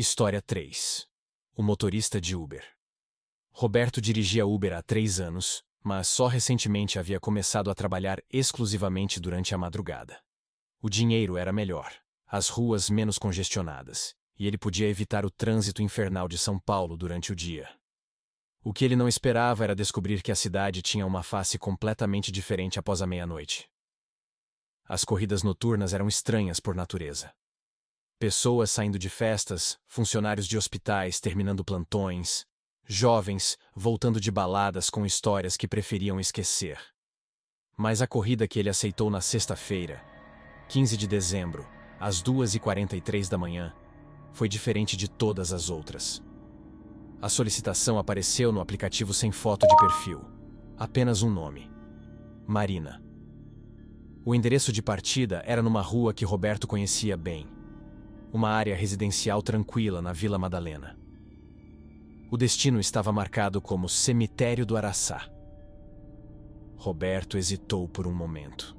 História 3. O motorista de Uber. Roberto dirigia Uber há 3 anos, mas só recentemente havia começado a trabalhar exclusivamente durante a madrugada. O dinheiro era melhor, as ruas menos congestionadas, e ele podia evitar o trânsito infernal de São Paulo durante o dia. O que ele não esperava era descobrir que a cidade tinha uma face completamente diferente após a meia-noite. As corridas noturnas eram estranhas por natureza. Pessoas saindo de festas, funcionários de hospitais terminando plantões, jovens voltando de baladas com histórias que preferiam esquecer. Mas a corrida que ele aceitou na sexta-feira, 15 de dezembro, às 2h43 da manhã, foi diferente de todas as outras. A solicitação apareceu no aplicativo sem foto de perfil. Apenas um nome: Marina. O endereço de partida era numa rua que Roberto conhecia bem. Uma área residencial tranquila na Vila Madalena. O destino estava marcado como Cemitério do Araçá. Roberto hesitou por um momento.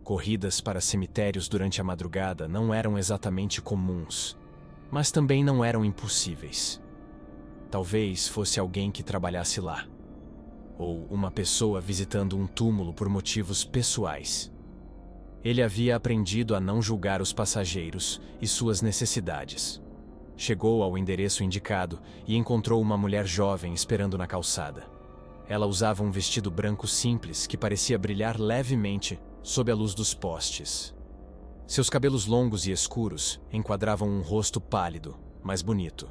Corridas para cemitérios durante a madrugada não eram exatamente comuns, mas também não eram impossíveis. Talvez fosse alguém que trabalhasse lá, ou uma pessoa visitando um túmulo por motivos pessoais. Ele havia aprendido a não julgar os passageiros e suas necessidades. Chegou ao endereço indicado e encontrou uma mulher jovem esperando na calçada. Ela usava um vestido branco simples que parecia brilhar levemente sob a luz dos postes. Seus cabelos longos e escuros enquadravam um rosto pálido, mas bonito.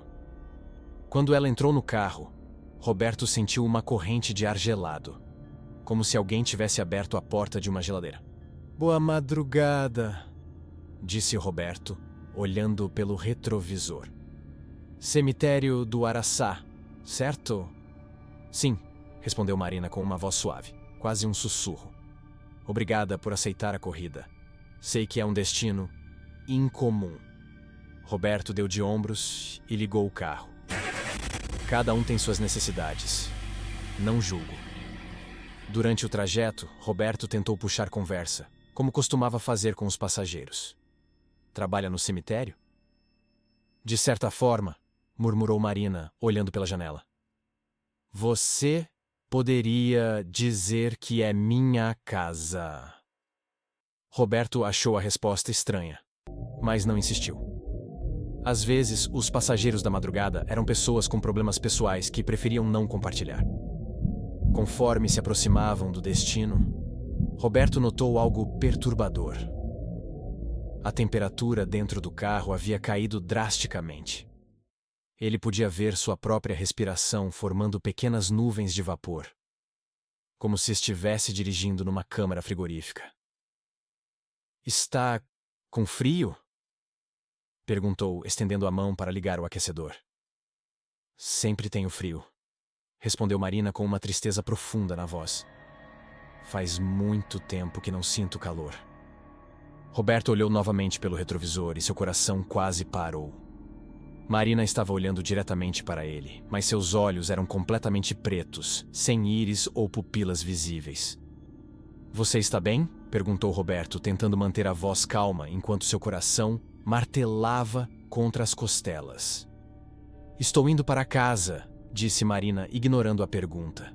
Quando ela entrou no carro, Roberto sentiu uma corrente de ar gelado, como se alguém tivesse aberto a porta de uma geladeira. "Boa madrugada", disse Roberto, olhando pelo retrovisor. "Cemitério do Araçá, certo?" "Sim", respondeu Marina com uma voz suave, quase um sussurro. "Obrigada por aceitar a corrida. Sei que é um destino incomum." Roberto deu de ombros e ligou o carro. Cada um tem suas necessidades. Não julgo. Durante o trajeto, Roberto tentou puxar conversa, como costumava fazer com os passageiros. "Trabalha no cemitério?" "De certa forma", murmurou Marina, olhando pela janela. "Você poderia dizer que é minha casa." Roberto achou a resposta estranha, mas não insistiu. Às vezes, os passageiros da madrugada eram pessoas com problemas pessoais que preferiam não compartilhar. Conforme se aproximavam do destino, Roberto notou algo perturbador. A temperatura dentro do carro havia caído drasticamente. Ele podia ver sua própria respiração formando pequenas nuvens de vapor, como se estivesse dirigindo numa câmara frigorífica. "Está com frio?" perguntou, estendendo a mão para ligar o aquecedor. "Sempre tenho frio", respondeu Marina com uma tristeza profunda na voz. "Faz muito tempo que não sinto calor." Roberto olhou novamente pelo retrovisor e seu coração quase parou. Marina estava olhando diretamente para ele, mas seus olhos eram completamente pretos, sem íris ou pupilas visíveis. "Você está bem?" perguntou Roberto, tentando manter a voz calma enquanto seu coração martelava contra as costelas. "Estou indo para casa", disse Marina, ignorando a pergunta.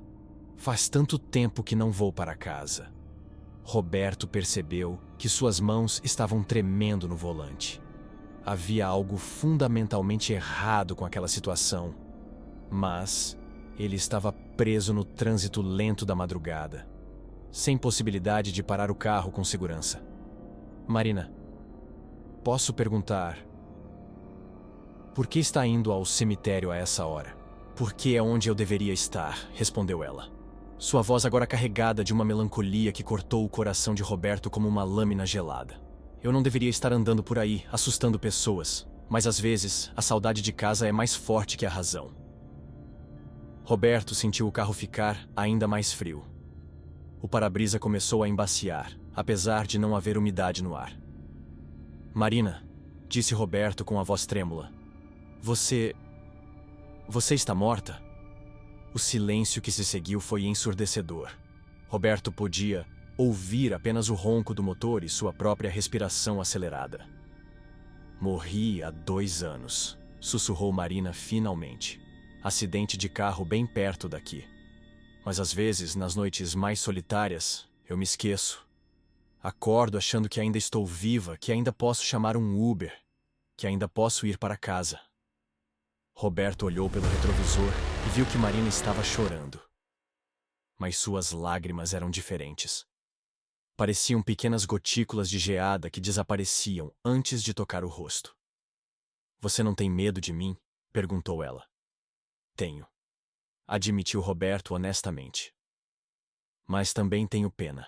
"Faz tanto tempo que não vou para casa." Roberto percebeu que suas mãos estavam tremendo no volante. Havia algo fundamentalmente errado com aquela situação, mas ele estava preso no trânsito lento da madrugada, sem possibilidade de parar o carro com segurança. "Marina, posso perguntar, por que está indo ao cemitério a essa hora?" "Porque é onde eu deveria estar", respondeu ela. Sua voz agora carregada de uma melancolia que cortou o coração de Roberto como uma lâmina gelada. "Eu não deveria estar andando por aí, assustando pessoas, mas às vezes a saudade de casa é mais forte que a razão." Roberto sentiu o carro ficar ainda mais frio. O para-brisa começou a embaciar, apesar de não haver umidade no ar. "Marina", disse Roberto com a voz trêmula, Você está morta?" O silêncio que se seguiu foi ensurdecedor. Roberto podia ouvir apenas o ronco do motor e sua própria respiração acelerada. Morri há 2 anos, sussurrou Marina finalmente. Acidente de carro bem perto daqui. Mas às vezes, nas noites mais solitárias, eu me esqueço. Acordo achando que ainda estou viva, que ainda posso chamar um Uber, que ainda posso ir para casa. Roberto olhou pelo retrovisor e viu que Marina estava chorando. Mas suas lágrimas eram diferentes. Pareciam pequenas gotículas de geada que desapareciam antes de tocar o rosto. Você não tem medo de mim? Perguntou ela. Tenho, admitiu Roberto honestamente. Mas também tenho pena.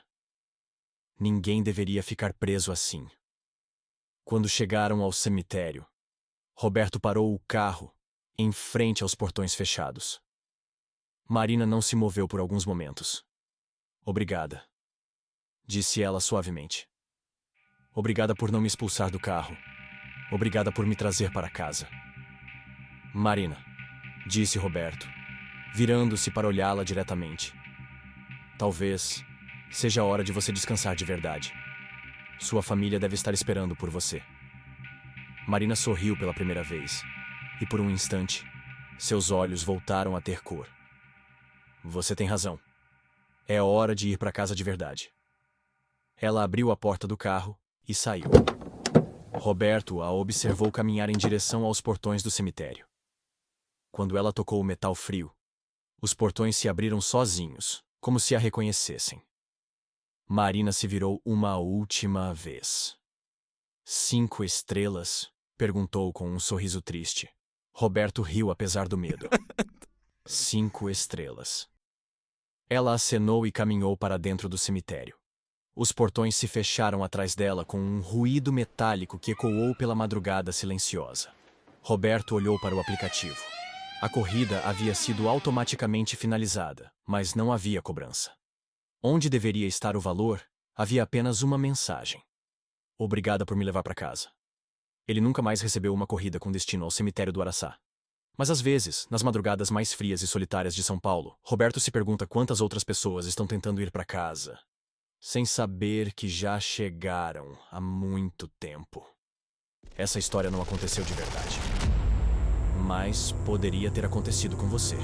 Ninguém deveria ficar preso assim. Quando chegaram ao cemitério, Roberto parou o carro em frente aos portões fechados. Marina não se moveu por alguns momentos. Obrigada, disse ela suavemente. Obrigada por não me expulsar do carro. Obrigada por me trazer para casa. Marina, disse Roberto, virando-se para olhá-la diretamente. Talvez seja a hora de você descansar de verdade. Sua família deve estar esperando por você. Marina sorriu pela primeira vez, e por um instante, seus olhos voltaram a ter cor. Você tem razão. É hora de ir para casa de verdade. Ela abriu a porta do carro e saiu. Roberto a observou caminhar em direção aos portões do cemitério. Quando ela tocou o metal frio, os portões se abriram sozinhos, como se a reconhecessem. Marina se virou uma última vez. 5 estrelas? Perguntou com um sorriso triste. Roberto riu apesar do medo. 5 estrelas. Ela acenou e caminhou para dentro do cemitério. Os portões se fecharam atrás dela com um ruído metálico que ecoou pela madrugada silenciosa. Roberto olhou para o aplicativo. A corrida havia sido automaticamente finalizada, mas não havia cobrança. Onde deveria estar o valor, havia apenas uma mensagem. Obrigada por me levar para casa. Ele nunca mais recebeu uma corrida com destino ao cemitério do Araçá. Mas às vezes, nas madrugadas mais frias e solitárias de São Paulo, Roberto se pergunta quantas outras pessoas estão tentando ir para casa, sem saber que já chegaram há muito tempo. Essa história não aconteceu de verdade. Mas poderia ter acontecido com você.